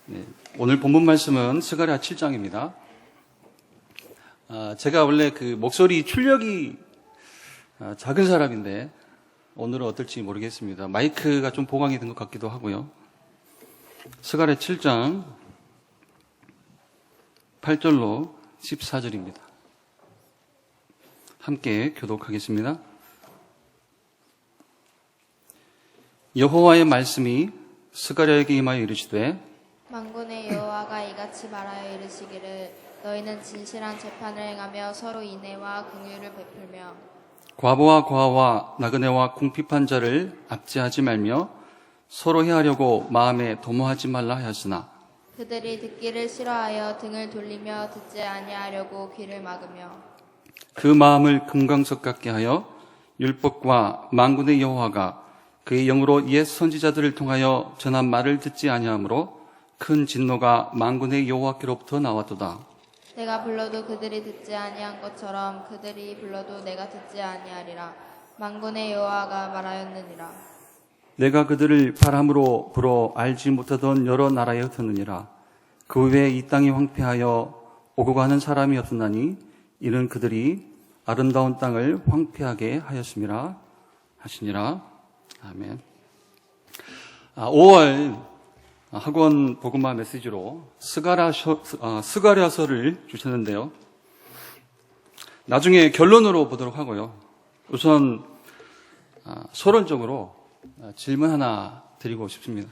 네, 오늘 본문 말씀은 스가랴 7장입니다. 제가 원래 그 목소리 출력이 작은 사람인데 오늘은 어떨지 모르겠습니다. 마이크가 좀 보강이 된 것 같기도 하고요. 스가랴 7장 8절로 14절입니다. 함께 교독하겠습니다. 여호와의 말씀이 스가랴에게 임하여 이르시되 만군의 여호와가 이같이 말하여 이르시기를 너희는 진실한 재판을 행하며 서로 인애와 긍휼을 베풀며 과부와 과와 나그네와 궁핍한 자를 압제하지 말며 서로 해하려고 마음에 도모하지 말라 하였으나 그들이 듣기를 싫어하여 등을 돌리며 듣지 아니하려고 귀를 막으며 그 마음을 금강석 같게 하여 율법과 만군의 여호와가 그의 영으로 옛 선지자들을 통하여 전한 말을 듣지 아니하므로 큰 진노가 만군의 여호와께로부터 나왔도다. 내가 불러도 그들이 듣지 아니한 것처럼 그들이 불러도 내가 듣지 아니하리라. 만군의 여호와가 말하였느니라. 내가 그들을 바람으로 불어 알지 못하던 여러 나라에 흩었느니라. 그 외에 이 땅이 황폐하여 오고 가는 사람이 없었나니 이는 그들이 아름다운 땅을 황폐하게 하였음이라 하시니라. 아멘. 5월 학원 복음화 메시지로 스가랴서를 주셨는데요. 나중에 결론으로 보도록 하고요. 우선 서론적으로 질문 하나 드리고 싶습니다.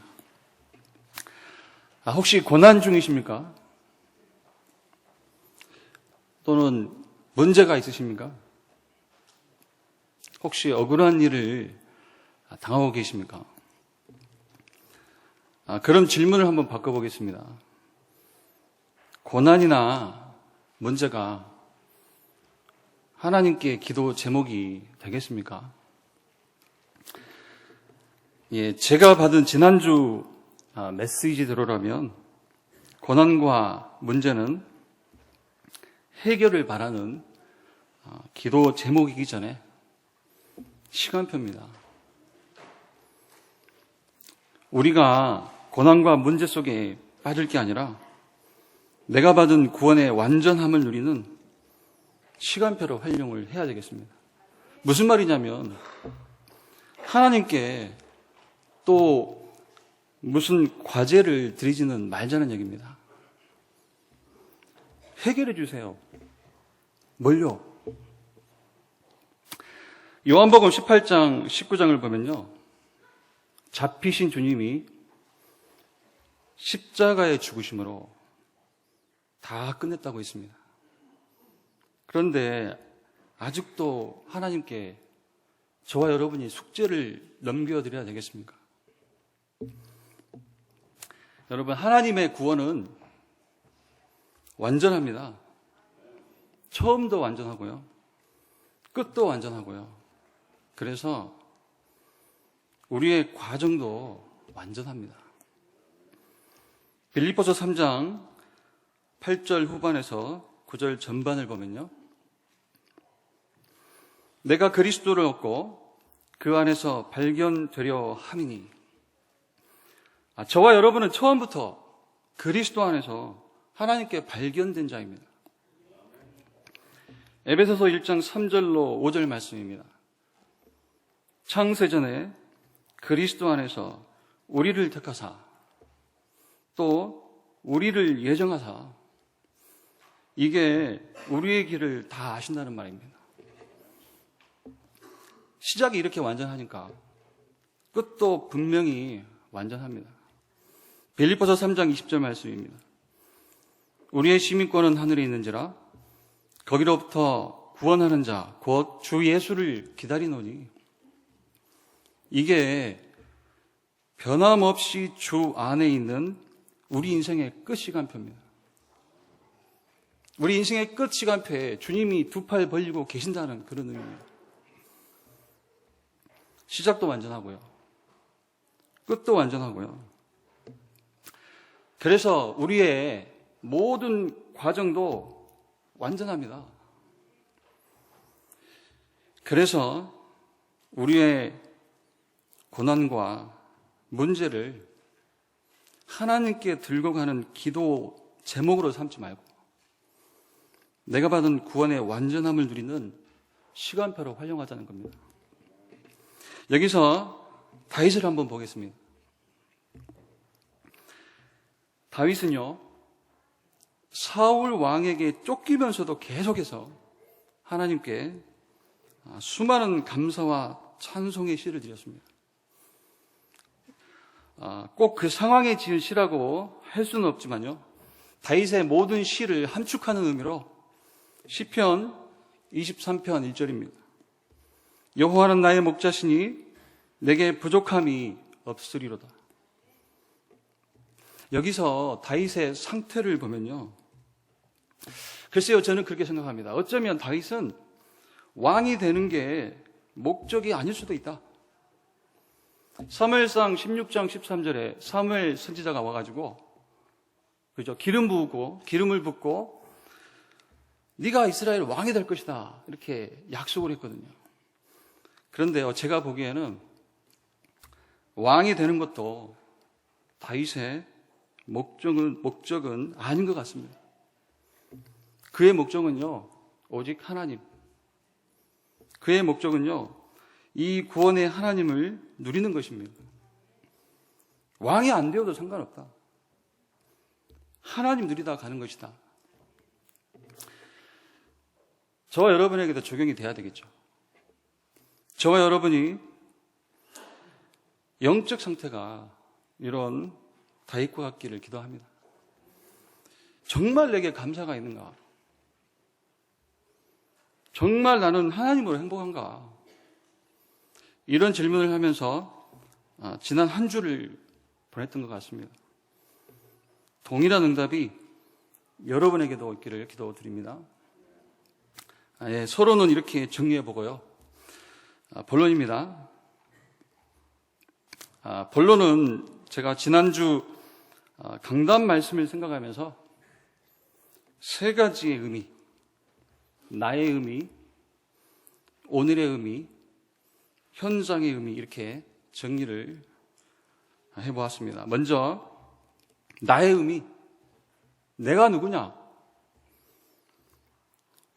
혹시 고난 중이십니까? 또는 문제가 있으십니까? 혹시 억울한 일을 당하고 계십니까? 그럼 질문을 한번 바꿔보겠습니다. 고난이나 문제가 하나님께 기도 제목이 되겠습니까? 예, 제가 받은 지난주 메시지대로라면 고난과 문제는 해결을 바라는 기도 제목이기 전에 시간표입니다. 우리가 고난과 문제 속에 빠질 게 아니라 내가 받은 구원의 완전함을 누리는 시간표로 활용을 해야 되겠습니다. 무슨 말이냐면 하나님께 또 무슨 과제를 드리지는 말자는 얘기입니다. 해결해 주세요. 뭘요? 요한복음 18장 19장을 보면요. 잡히신 주님이 십자가의 죽으심으로 다 끝냈다고 했습니다. 그런데 아직도 하나님께 저와 여러분이 숙제를 넘겨드려야 되겠습니까? 여러분, 하나님의 구원은 완전합니다. 처음도 완전하고요. 끝도 완전하고요. 그래서 우리의 과정도 완전합니다. 빌립보서 3장 8절 후반에서 9절 전반을 보면요. 내가 그리스도를 얻고 그 안에서 발견되려 함이니 저와 여러분은 처음부터 그리스도 안에서 하나님께 발견된 자입니다. 에베소서 1장 3절로 5절 말씀입니다. 창세전에 그리스도 안에서 우리를 택하사 또 우리를 예정하사 이게 우리의 길을 다 아신다는 말입니다. 시작이 이렇게 완전하니까 끝도 분명히 완전합니다. 빌립보서 3장 20절 말씀입니다. 우리의 시민권은 하늘에 있는지라 거기로부터 구원하는 자 곧 주 예수를 기다리노니 이게 변함없이 주 안에 있는 우리 인생의 끝 시간표입니다. 우리 인생의 끝 시간표에 주님이 두 팔 벌리고 계신다는 그런 의미입니다. 시작도 완전하고요. 끝도 완전하고요. 그래서 우리의 모든 과정도 완전합니다. 그래서 우리의 고난과 문제를 하나님께 들고 가는 기도 제목으로 삼지 말고 내가 받은 구원의 완전함을 누리는 시간표로 활용하자는 겁니다. 여기서 다윗을 한번 보겠습니다. 다윗은요, 사울 왕에게 쫓기면서도 계속해서 하나님께 수많은 감사와 찬송의 시를 드렸습니다. 꼭 그 상황에 지은 시라고 할 수는 없지만요, 다윗의 모든 시를 함축하는 의미로 시편 23편 1절입니다. 여호와는 나의 목자시니 내게 부족함이 없으리로다. 여기서 다윗의 상태를 보면요, 글쎄요, 저는 그렇게 생각합니다. 어쩌면 다윗은 왕이 되는 게 목적이 아닐 수도 있다. 사무엘상 16장 13절에 사무엘 선지자가 와가지고 기름을 붓고 네가 이스라엘 왕이 될 것이다 이렇게 약속을 했거든요. 그런데요, 제가 보기에는 왕이 되는 것도 다윗의 목적은 아닌 것 같습니다. 그의 목적은요, 오직 하나님. 그의 목적은요, 이 구원의 하나님을 누리는 것입니다. 왕이 안 되어도 상관없다. 하나님 누리다 가는 것이다. 저와 여러분에게도 적용이 돼야 되겠죠. 저와 여러분이 영적 상태가 이런 다윗과 같기를 기도합니다. 정말 내게 감사가 있는가? 정말 나는 하나님으로 행복한가? 이런 질문을 하면서 지난 한 주를 보냈던 것 같습니다. 동일한 응답이 여러분에게도 있기를 기도드립니다. 서로는 이렇게 정리해 보고요. 본론입니다. 본론은 제가 지난주 강단 말씀을 생각하면서 세 가지의 의미, 나의 의미, 오늘의 의미, 현장의 의미, 이렇게 정리를 해보았습니다. 먼저 나의 의미, 내가 누구냐?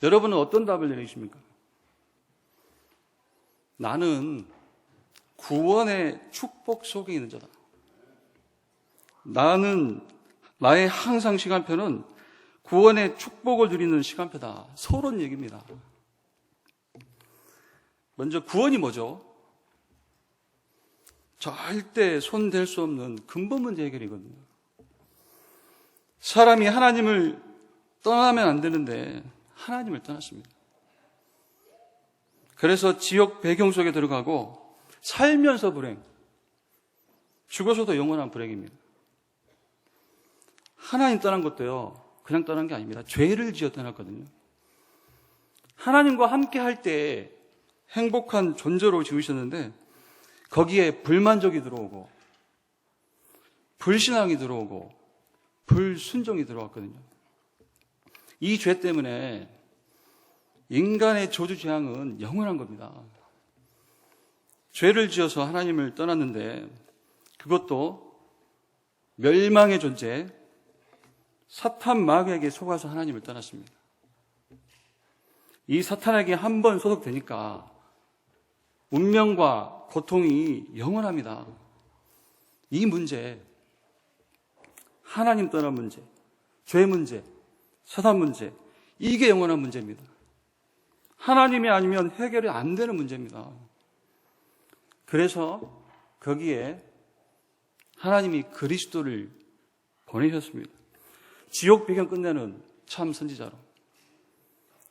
여러분은 어떤 답을 내리십니까? 나는 구원의 축복 속에 있는 자다. 나의 항상 시간표는 구원의 축복을 누리는 시간표다. 서론 얘기입니다. 먼저 구원이 뭐죠? 절대 손댈 수 없는 근본 문제 해결이거든요. 사람이 하나님을 떠나면 안 되는데 하나님을 떠났습니다. 그래서 지옥 배경 속에 들어가고 살면서 불행, 죽어서도 영원한 불행입니다. 하나님 떠난 것도요, 그냥 떠난 게 아닙니다. 죄를 지어 떠났거든요. 하나님과 함께 할 때 행복한 존재로 지으셨는데 거기에 불만족이 들어오고 불신앙이 들어오고 불순종이 들어왔거든요. 이 죄 때문에 인간의 저주재앙은 영원한 겁니다. 죄를 지어서 하나님을 떠났는데 그것도 멸망의 존재 사탄 마귀에게 속아서 하나님을 떠났습니다. 이 사탄에게 한 번 소속되니까 운명과 고통이 영원합니다. 이 문제, 하나님 떠난 문제, 죄 문제, 사탄 문제, 이게 영원한 문제입니다. 하나님이 아니면 해결이 안 되는 문제입니다. 그래서 거기에 하나님이 그리스도를 보내셨습니다. 지옥 배경 끝내는 참 선지자로,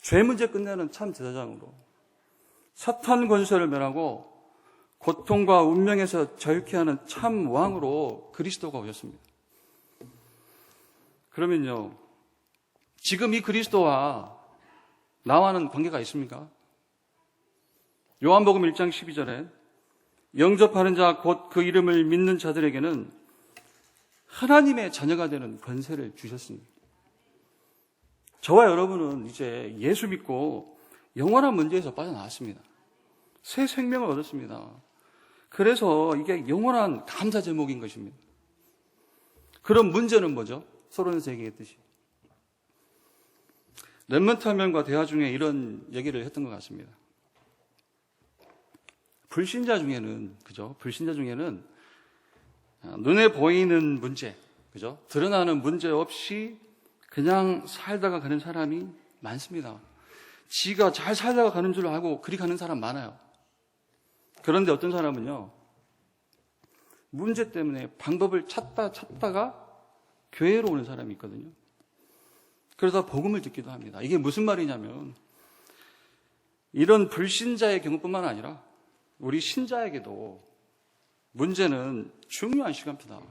죄 문제 끝내는 참 제사장으로, 사탄 권세를 멸하고 고통과 운명에서 자유케 하는 참 왕으로 그리스도가 오셨습니다. 그러면요, 지금 이 그리스도와 나와는 관계가 있습니까? 요한복음 1장 12절에 영접하는 자 곧 그 이름을 믿는 자들에게는 하나님의 자녀가 되는 권세를 주셨습니다. 저와 여러분은 이제 예수 믿고 영원한 문제에서 빠져나왔습니다. 새 생명을 얻었습니다. 그래서 이게 영원한 감사 제목인 것입니다. 그럼 문제는 뭐죠? 서론에서 얘기했듯이. 렘넌트 한 명과 대화 중에 이런 얘기를 했던 것 같습니다. 불신자 중에는, 그죠? 불신자 중에는 눈에 보이는 문제, 그죠? 드러나는 문제 없이 그냥 살다가 가는 사람이 많습니다. 지가 잘 살다가 가는 줄 알고 그리 가는 사람 많아요. 그런데 어떤 사람은요, 문제 때문에 방법을 찾다가 교회로 오는 사람이 있거든요. 그러다 복음을 듣기도 합니다. 이게 무슨 말이냐면, 이런 불신자의 경우뿐만 아니라 우리 신자에게도 문제는 중요한 시간표다.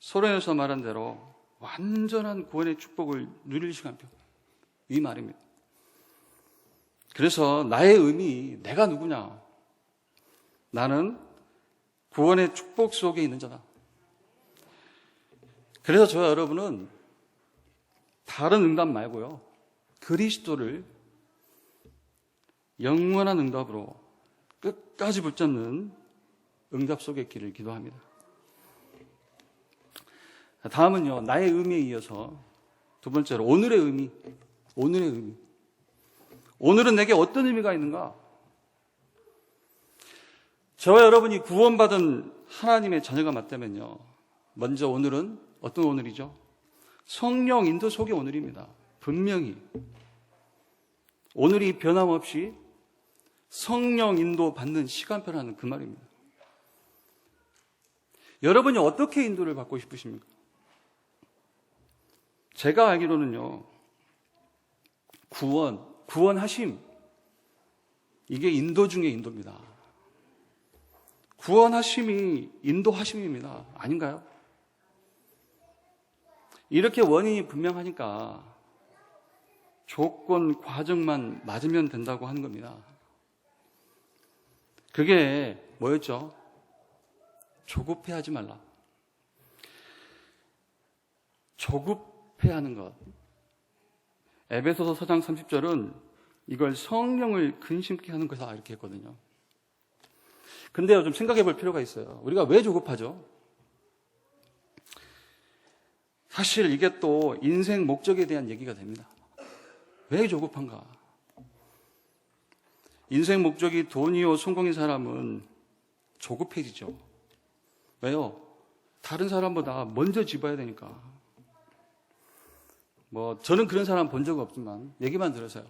서론에서 말한 대로 완전한 구원의 축복을 누릴 시간표, 이 말입니다. 그래서 나의 의미, 내가 누구냐? 나는 구원의 축복 속에 있는 자다. 그래서 저와 여러분은 다른 응답 말고요, 그리스도를 영원한 응답으로 끝까지 붙잡는 응답 속의 길을 기도합니다. 다음은요, 나의 의미에 이어서 두 번째로 오늘의 의미. 오늘은 내게 어떤 의미가 있는가? 저와 여러분이 구원받은 하나님의 자녀가 맞다면요, 먼저 오늘은 어떤 오늘이죠? 성령 인도 속의 오늘입니다. 분명히 오늘이 변함없이 성령 인도 받는 시간표라는 그 말입니다. 여러분이 어떻게 인도를 받고 싶으십니까? 제가 알기로는요, 구원하심, 이게 인도 중의 인도입니다. 구원하심이 인도하심입니다. 아닌가요? 이렇게 원인이 분명하니까 조건, 과정만 맞으면 된다고 하는 겁니다. 그게 뭐였죠? 조급해하지 말라. 조급해하는 것. 에베소서 4장 30절은 이걸 성령을 근심케 하는 것이다, 이렇게 했거든요. 근데요, 좀 생각해 볼 필요가 있어요. 우리가 왜 조급하죠? 사실 이게 또 인생 목적에 대한 얘기가 됩니다. 왜 조급한가? 인생 목적이 돈이요, 성공인 사람은 조급해지죠. 왜요? 다른 사람보다 먼저 집어야 되니까. 저는 그런 사람 본 적 없지만 얘기만 들어서요.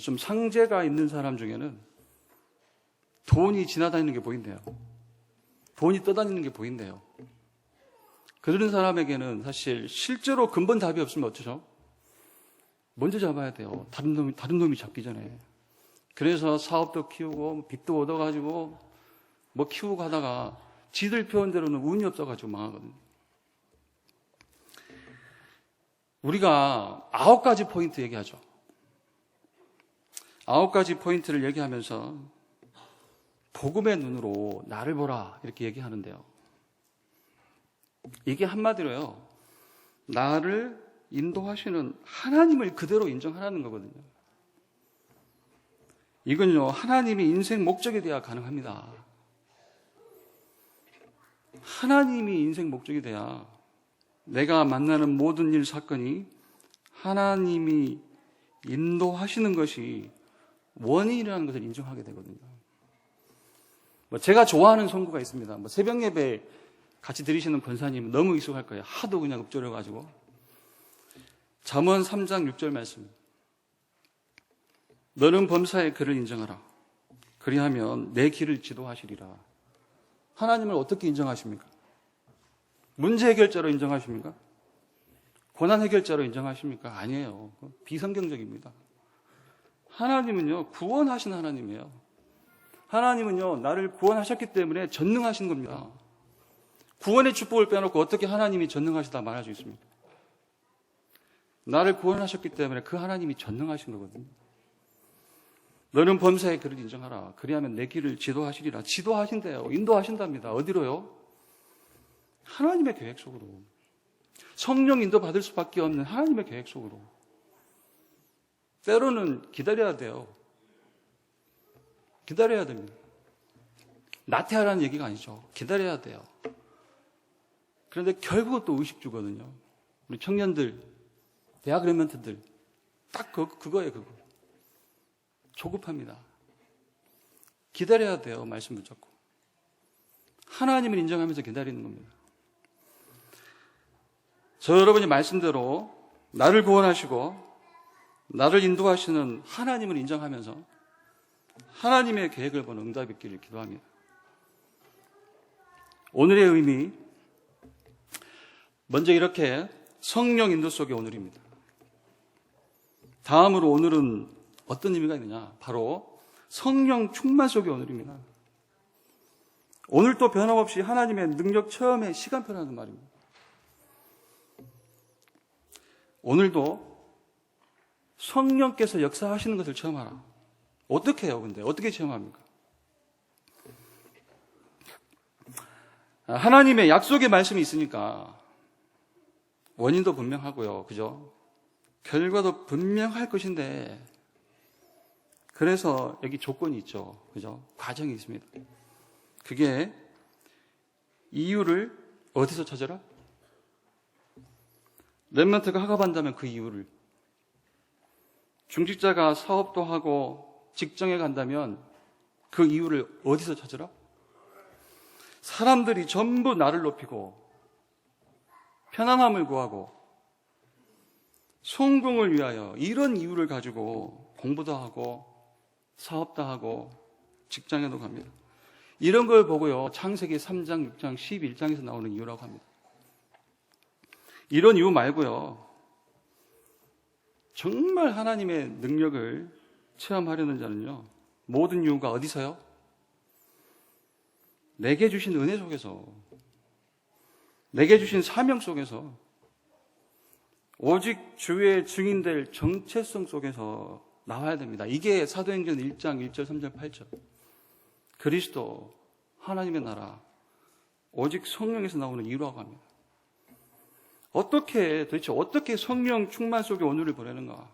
좀 상재가 있는 사람 중에는 돈이 지나다니는 게 보인대요. 돈이 떠다니는 게 보인대요. 그런 사람에게는 사실 실제로 근본 답이 없으면 어쩌죠? 먼저 잡아야 돼요. 다른 놈이 잡기 전에. 그래서 사업도 키우고 빚도 얻어가지고 키우고 하다가 지들 표현대로는 운이 없어가지고 망하거든요. 우리가 9가지 포인트 얘기하죠. 9가지 포인트를 얘기하면서 복음의 눈으로 나를 보라, 이렇게 얘기하는데요. 이게 한마디로요, 나를 인도하시는 하나님을 그대로 인정하라는 거거든요. 이건요, 하나님이 인생 목적에 돼야 가능합니다. 하나님이 인생 목적이 돼야 내가 만나는 모든 일, 사건이 하나님이 인도하시는 것이 원인이라는 것을 인정하게 되거든요. 제가 좋아하는 선구가 있습니다. 새벽 예배 같이 드리시는 권사님 너무 익숙할 거예요. 하도 그냥 읊조려가지고. 잠언 3장 6절 말씀. 너는 범사의 그를 인정하라. 그리하면 내 길을 지도하시리라. 하나님을 어떻게 인정하십니까? 문제 해결자로 인정하십니까? 고난 해결자로 인정하십니까? 아니에요. 비성경적입니다. 하나님은요, 구원하신 하나님이에요. 하나님은요, 나를 구원하셨기 때문에 전능하신 겁니다. 구원의 축복을 빼놓고 어떻게 하나님이 전능하시다 말할 수 있습니까? 나를 구원하셨기 때문에 그 하나님이 전능하신 거거든요. 너는 범사의 그를 인정하라. 그리하면 내 길을 지도하시리라. 지도하신대요. 인도하신답니다. 어디로요? 하나님의 계획 속으로. 성령 인도 받을 수밖에 없는 하나님의 계획 속으로. 때로는 기다려야 돼요. 기다려야 됩니다. 나태하라는 얘기가 아니죠. 기다려야 돼요. 그런데 결국은 또 의식주거든요. 우리 청년들, 대학 랩런트들 딱 그거예요. 그거. 조급합니다. 기다려야 돼요. 말씀 붙잡고. 하나님을 인정하면서 기다리는 겁니다. 저 여러분이 말씀대로 나를 구원하시고 나를 인도하시는 하나님을 인정하면서 하나님의 계획을 보는 응답이 있기를 기도합니다. 오늘의 의미, 먼저 이렇게 성령 인도 속의 오늘입니다. 다음으로 오늘은 어떤 의미가 있느냐? 바로 성령 충만 속의 오늘입니다. 오늘도 변함없이 하나님의 능력 체험의 시간표라는 말입니다. 오늘도 성령께서 역사하시는 것을 체험하라. 어떻게 해요, 근데? 어떻게 체험합니까? 하나님의 약속의 말씀이 있으니까 원인도 분명하고요. 그죠? 결과도 분명할 것인데, 그래서 여기 조건이 있죠. 그죠? 과정이 있습니다. 그게 이유를 어디서 찾아라? 랩런트가 학업한다면 그 이유를, 중직자가 사업도 하고 직장에 간다면 그 이유를 어디서 찾으라? 사람들이 전부 나를 높이고 편안함을 구하고 성공을 위하여 이런 이유를 가지고 공부도 하고 사업도 하고 직장에도 갑니다. 이런 걸 보고요, 창세기 3장, 6장, 11장에서 나오는 이유라고 합니다. 이런 이유 말고요, 정말 하나님의 능력을 체험하려는 자는요, 모든 이유가 어디서요? 내게 주신 은혜 속에서, 내게 주신 사명 속에서, 오직 주의 증인될 정체성 속에서 나와야 됩니다. 이게 사도행전 1장 1절, 3절, 8절. 그리스도, 하나님의 나라, 오직 성령에서 나오는 이유라고 합니다. 도대체 어떻게 성령 충만 속에 오늘을 보내는가?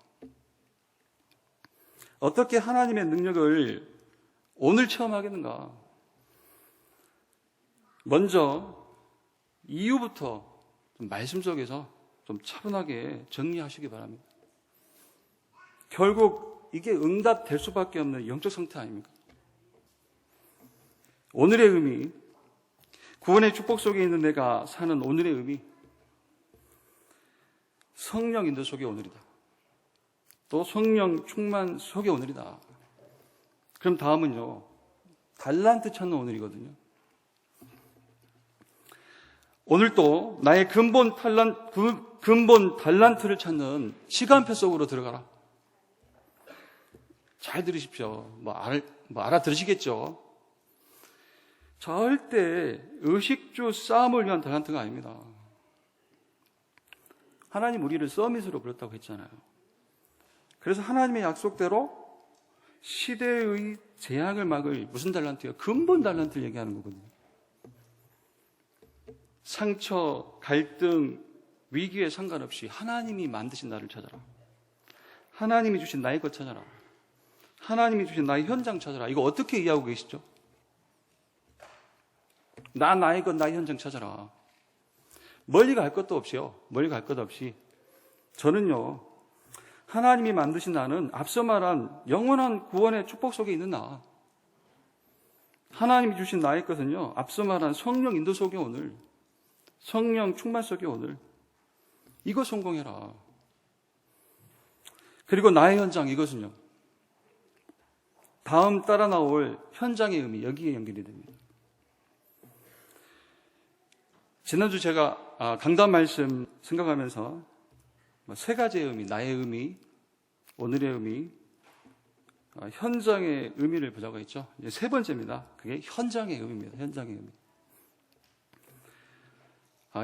어떻게 하나님의 능력을 오늘 체험하겠는가? 먼저 이유부터 말씀 속에서 좀 차분하게 정리하시기 바랍니다. 결국 이게 응답될 수밖에 없는 영적 상태 아닙니까? 오늘의 의미, 구원의 축복 속에 있는 내가 사는 오늘의 의미, 성령 인도 속의 오늘이다. 또 성령 충만 속의 오늘이다. 그럼 다음은요, 달란트 찾는 오늘이거든요. 오늘 또 나의 근본 달란트를 찾는 시간표 속으로 들어가라. 잘 들으십시오. 알아들으시겠죠? 절대 의식주 싸움을 위한 달란트가 아닙니다. 하나님 우리를 서밋으로 불렀다고 했잖아요. 그래서 하나님의 약속대로 시대의 재앙을 막을 무슨 달란트예요? 근본 달란트를 얘기하는 거거든요. 상처, 갈등, 위기에 상관없이 하나님이 만드신 나를 찾아라. 하나님이 주신 나의 것 찾아라. 하나님이 주신 나의 현장 찾아라. 이거 어떻게 이해하고 계시죠? 나의 것, 나의 현장 찾아라. 멀리 갈 것도 없이요. 멀리 갈 것 없이 저는요, 하나님이 만드신 나는 앞서 말한 영원한 구원의 축복 속에 있는 나, 하나님이 주신 나의 것은요, 앞서 말한 성령 인도 속의 오늘, 성령 충만 속의 오늘, 이거 성공해라. 그리고 나의 현장, 이것은요, 다음 따라 나올 현장의 의미, 여기에 연결이 됩니다. 지난주 제가 강단 말씀 생각하면서 세 가지의 의미, 나의 의미, 오늘의 의미, 현장의 의미를 보자고 했죠. 이제 세 번째입니다. 그게 현장의 의미입니다. 현장의 의미.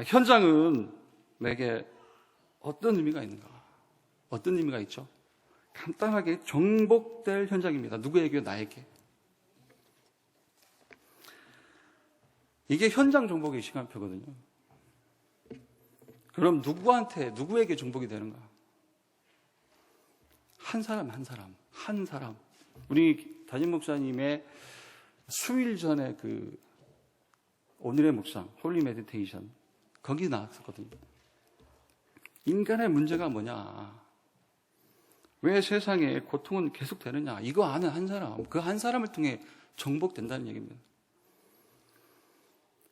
현장은 내게 어떤 의미가 있는가? 어떤 의미가 있죠? 간단하게 정복될 현장입니다. 누구에게요? 나에게. 이게 현장 정복의 시간표거든요. 그럼 누구에게 정복이 되는가? 한 사람. 우리 담임 목사님의 수일 전에 오늘의 묵상, 홀리 메디테이션, 거기 나왔었거든요. 인간의 문제가 뭐냐? 왜 세상에 고통은 계속 되느냐? 이거 아는 한 사람, 그 한 사람을 통해 정복된다는 얘기입니다.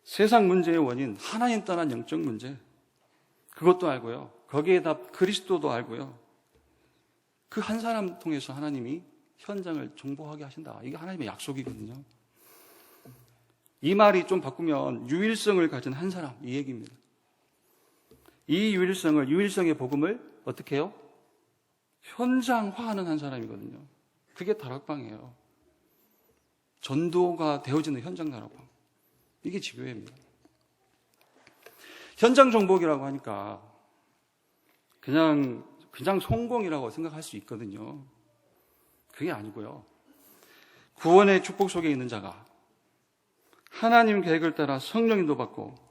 세상 문제의 원인, 하나님 떠난 영적 문제, 그것도 알고요. 거기에다 그리스도도 알고요. 그 한 사람 통해서 하나님이 현장을 정복하게 하신다. 이게 하나님의 약속이거든요. 이 말이 좀 바꾸면 유일성을 가진 한 사람, 이 얘기입니다. 이 유일성의 복음을 어떻게 해요? 현장화하는 한 사람이거든요. 그게 다락방이에요. 전도가 되어지는 현장 다락방. 이게 지교회입니다. 현장 정복이라고 하니까 그냥 성공이라고 생각할 수 있거든요. 그게 아니고요. 구원의 축복 속에 있는 자가 하나님 계획을 따라 성령인도 받고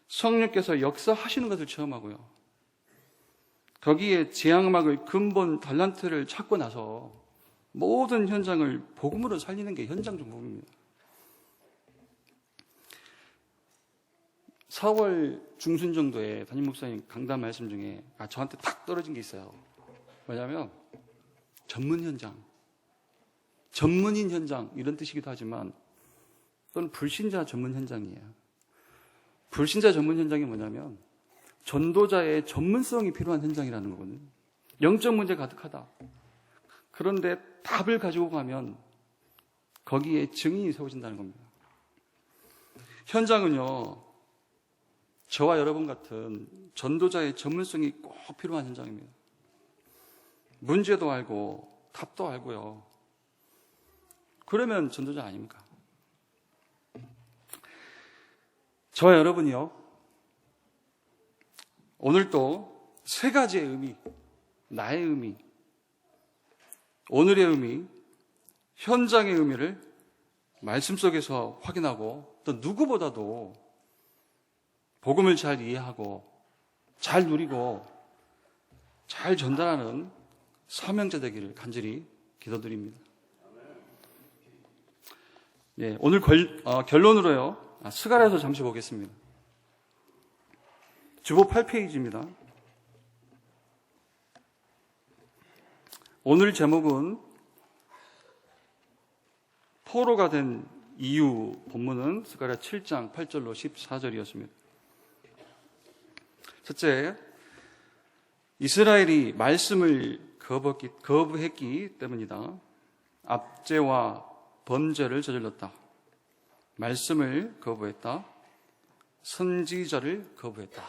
성령께서 역사하시는 것을 체험하고요. 거기에 재앙막을 근본 달란트를 찾고 나서 모든 현장을 복음으로 살리는 게 현장 정복입니다. 4월 중순 정도에 담임 목사님 강단 말씀 중에 저한테 탁 떨어진 게 있어요. 뭐냐면 전문 현장, 전문인 현장 이런 뜻이기도 하지만 또는 불신자 전문 현장이에요. 불신자 전문 현장이 뭐냐면 전도자의 전문성이 필요한 현장이라는 거거든요. 영적 문제 가득하다. 그런데 답을 가지고 가면 거기에 증인이 세워진다는 겁니다. 현장은요, 저와 여러분 같은 전도자의 전문성이 꼭 필요한 현장입니다. 문제도 알고 답도 알고요. 그러면 전도자 아닙니까? 저와 여러분이요, 오늘도 세 가지의 의미, 나의 의미, 오늘의 의미, 현장의 의미를 말씀 속에서 확인하고 또 누구보다도 복음을 잘 이해하고 잘 누리고 잘 전달하는 사명자 되기를 간절히 기도드립니다. 네, 오늘 결론으로요, 스가랴서 잠시 보겠습니다. 주보 8페이지입니다. 오늘 제목은 포로가 된 이유, 본문은 스가랴 7장 8절로 14절이었습니다. 첫째, 이스라엘이 말씀을 거부했기 때문이다. 압제와 범죄를 저질렀다. 말씀을 거부했다. 선지자를 거부했다.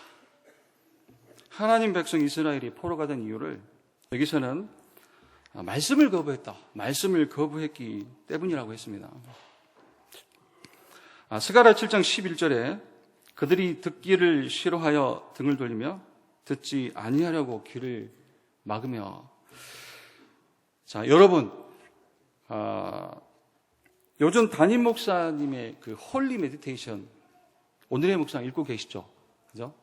하나님 백성 이스라엘이 포로가 된 이유를 여기서는 말씀을 거부했다. 말씀을 거부했기 때문이라고 했습니다. 스가랴 7장 11절에 그들이 듣기를 싫어하여 등을 돌리며 듣지 아니하려고 귀를 막으며. 자, 여러분, 요즘 담임 목사님의 그 홀리 메디테이션, 오늘의 묵상 읽고 계시죠? 그죠?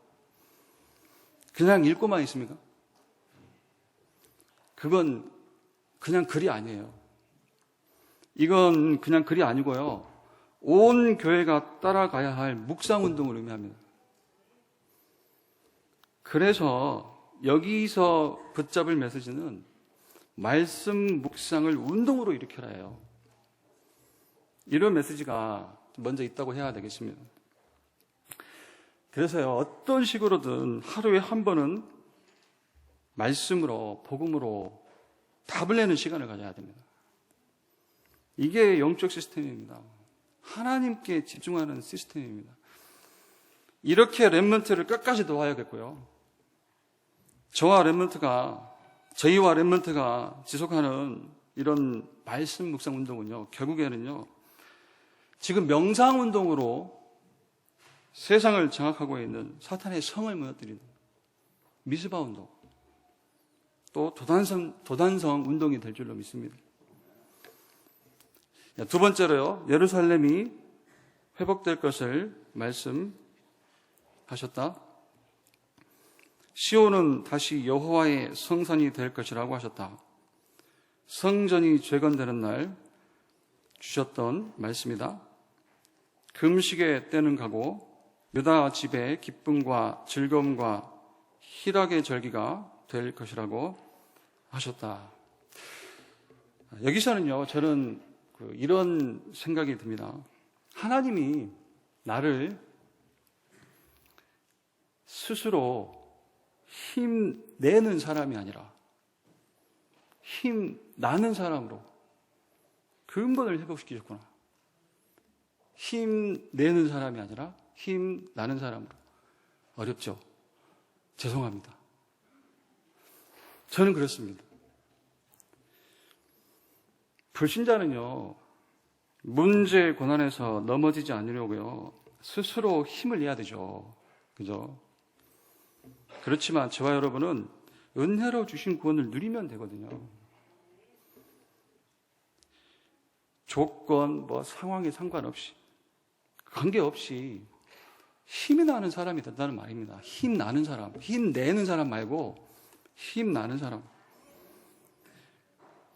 그냥 읽고만 있습니까? 그건 그냥 글이 아니에요. 이건 그냥 글이 아니고요. 온 교회가 따라가야 할 묵상 운동을 의미합니다. 그래서 여기서 붙잡을 메시지는 말씀 묵상을 운동으로 일으켜라 해요. 이런 메시지가 먼저 있다고 해야 되겠습니다. 그래서요, 어떤 식으로든 하루에 한 번은 말씀으로, 복음으로 답을 내는 시간을 가져야 됩니다. 이게 영적 시스템입니다. 하나님께 집중하는 시스템입니다. 이렇게 렘넌트를 끝까지 도와야겠고요. 저희와 렘넌트가 지속하는 이런 말씀 묵상 운동은요, 결국에는요, 지금 명상 운동으로 세상을 장악하고 있는 사탄의 성을 무너뜨리는 미스바 운동, 또 도단성 운동이 될 줄로 믿습니다. 두 번째로요, 예루살렘이 회복될 것을 말씀하셨다. 시온은 다시 여호와의 성산이 될 것이라고 하셨다. 성전이 재건되는 날 주셨던 말씀이다. 금식의 때는 가고 유다 집에 기쁨과 즐거움과 희락의 절기가 될 것이라고 하셨다. 여기서는요, 저는 이런 생각이 듭니다. 하나님이 나를 스스로 힘내는 사람이 아니라 힘나는 사람으로 근본을 회복시키셨구나. 힘내는 사람이 아니라 힘나는 사람으로. 어렵죠? 죄송합니다. 저는 그렇습니다. 불신자는요, 문제 고난에서 넘어지지 않으려고요, 스스로 힘을 내야 되죠. 그죠? 그렇지만 저와 여러분은 은혜로 주신 구원을 누리면 되거든요. 조건, 상황에 상관없이, 관계없이 힘이 나는 사람이 된다는 말입니다. 힘 나는 사람, 힘 내는 사람 말고 힘 나는 사람.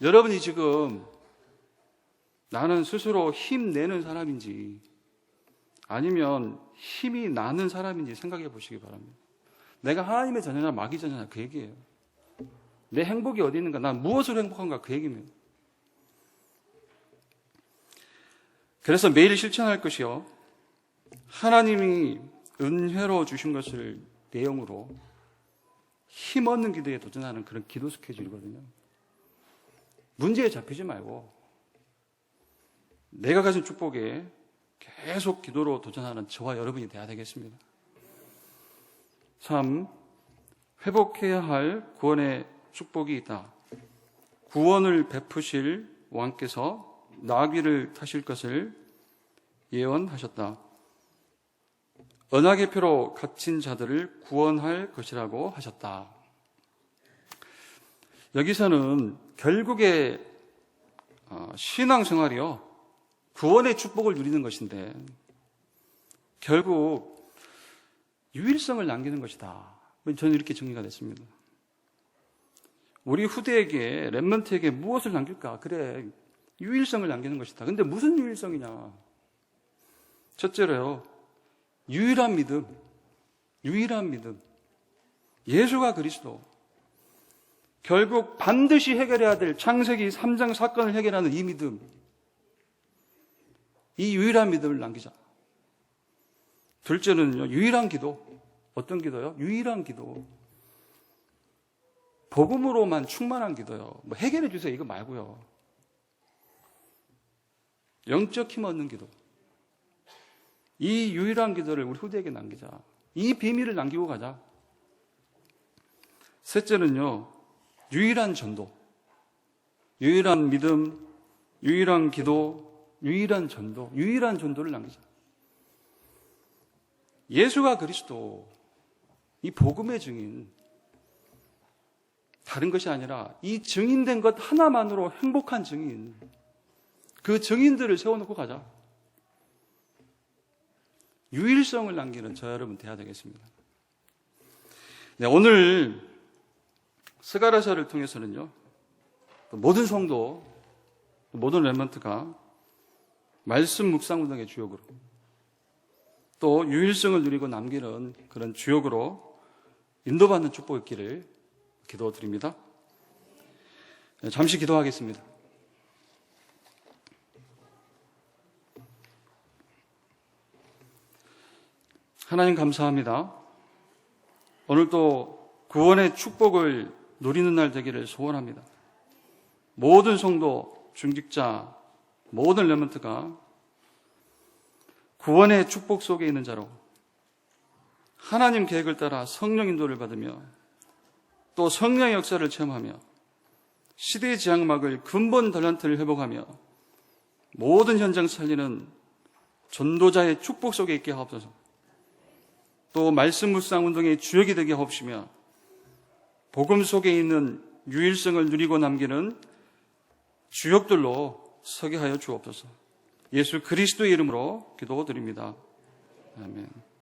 여러분이 지금 나는 스스로 힘내는 사람인지 아니면 힘이 나는 사람인지 생각해 보시기 바랍니다. 내가 하나님의 자녀냐 마귀 자녀냐 그 얘기예요. 내 행복이 어디 있는가, 난 무엇으로 행복한가 그 얘기입니다. 그래서 매일 실천할 것이요, 하나님이 은혜로 주신 것을 내용으로 힘 얻는 기도에 도전하는 그런 기도 스케줄이거든요. 문제에 잡히지 말고 내가 가진 축복에 계속 기도로 도전하는 저와 여러분이 되어야 되겠습니다. 3. 회복해야 할 구원의 축복이 있다. 구원을 베푸실 왕께서 나귀를 타실 것을 예언하셨다. 언약의 표로 갇힌 자들을 구원할 것이라고 하셨다. 여기서는 결국에 신앙생활이요, 구원의 축복을 누리는 것인데 결국 유일성을 남기는 것이다. 저는 이렇게 정리가 됐습니다. 우리 후대에게, 렘넌트에게 무엇을 남길까? 그래, 유일성을 남기는 것이다. 근데 무슨 유일성이냐? 첫째로요, 유일한 믿음. 예수가 그리스도. 결국 반드시 해결해야 될 창세기 3장 사건을 해결하는 이 믿음. 이 유일한 믿음을 남기자. 둘째는요, 유일한 기도. 어떤 기도요? 유일한 기도. 복음으로만 충만한 기도요. 해결해 주세요 이거 말고요. 영적 힘 얻는 기도. 이 유일한 기도를 우리 후대에게 남기자. 이 비밀을 남기고 가자. 셋째는요, 유일한 전도. 유일한 믿음, 유일한 기도, 유일한 전도. 유일한 전도를 남기자. 예수가 그리스도, 이 복음의 증인, 다른 것이 아니라 이 증인된 것 하나만으로 행복한 증인, 그 증인들을 세워놓고 가자. 유일성을 남기는 저 여러분 돼야 되겠습니다. 네, 오늘 스가랴서를 통해서는요, 모든 성도, 모든 렘넌트가 말씀 묵상 운동의 주역으로, 또 유일성을 누리고 남기는 그런 주역으로 인도받는 축복의 길을 기도드립니다. 네, 잠시 기도하겠습니다. 하나님 감사합니다. 오늘도 구원의 축복을 누리는 날 되기를 소원합니다. 모든 성도, 중직자, 모든 렘넌트가 구원의 축복 속에 있는 자로 하나님 계획을 따라 성령 인도를 받으며 또 성령의 역사를 체험하며 시대의 지향막을 근본 달란트를 회복하며 모든 현장 살리는 전도자의 축복 속에 있게 하옵소서. 또 말씀 묵상 운동의 주역이 되게 하옵시며 복음 속에 있는 유일성을 누리고 남기는 주역들로 서게 하여 주옵소서. 예수 그리스도의 이름으로 기도드립니다. 아멘.